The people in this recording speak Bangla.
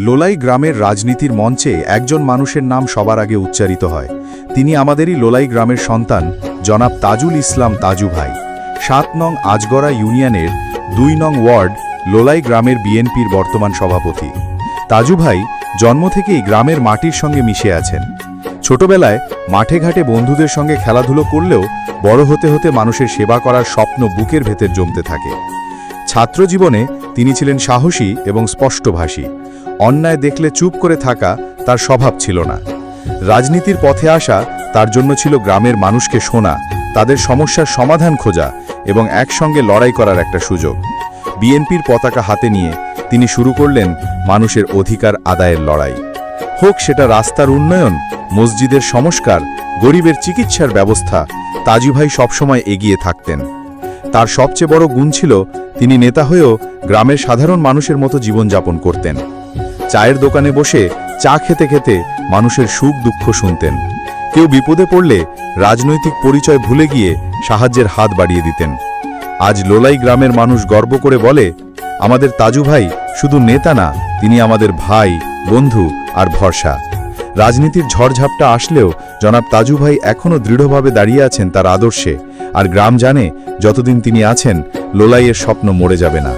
লোলাই গ্রামের রাজনীতির মঞ্চে একজন মানুষের নাম সবার আগে উচ্চারিত হয়। তিনি আমাদেরই লোলাই গ্রামের সন্তান জনাব তাজুল ইসলাম তাজু ভাই। ৭ নং আজগড়া ইউনিয়নের ২ নং ওয়ার্ড লোলাই গ্রামের বিএনপির বর্তমান সভাপতি। তাজু ভাই জন্ম থেকেই গ্রামের মাটির সঙ্গে মিশে আছেন। ছোটবেলায় মাঠে ঘাটে বন্ধুদের সঙ্গে খেলাধুলো করলেও বড় হতে হতে মানুষের সেবা করার স্বপ্ন বুকের ভেতর জমতে থাকে। ছাত্রজীবনে তিনি ছিলেন সাহসী এবং স্পষ্টভাষী। অন্যায় দেখলে চুপ করে থাকা তার স্বভাব ছিল না। রাজনীতির পথে আসা তার জন্য ছিল গ্রামের মানুষকে শোনা, তাদের সমস্যার সমাধান খোঁজা এবং একসঙ্গে লড়াই করার একটা সুযোগ। বিএনপির পতাকা হাতে নিয়ে তিনি শুরু করলেন মানুষের অধিকার আদায়ের লড়াই। হোক সেটা রাস্তার উন্নয়ন, মসজিদের সংস্কার, গরিবের চিকিৎসার ব্যবস্থা, তাজু ভাই সবসময় এগিয়ে থাকতেন। তার সবচেয়ে বড় গুণ ছিল তিনি নেতা হয়েও গ্রামের সাধারণ মানুষের মতো জীবনযাপন করতেন। চায়ের দোকানে বসে চা খেতে খেতে মানুষের সুখ দুঃখ শুনতেন। কেউ বিপদে পড়লে রাজনৈতিক পরিচয় ভুলে গিয়ে সাহায্যের হাত বাড়িয়ে দিতেন। আজ লোলাই গ্রামের মানুষ গর্ব করে বলে, আমাদের তাজু ভাই শুধু নেতা না, তিনি আমাদের ভাই, বন্ধু আর ভরসা। রাজনীতির ঝড়ঝাপটা আসলেও জনাব তাজু ভাই এখনও দৃঢ়ভাবে দাঁড়িয়ে আছেন তার আদর্শে, আর গ্রাম জানে যতদিন তিনি আছেন লোলাইয়ের স্বপ্ন মরে যাবে না।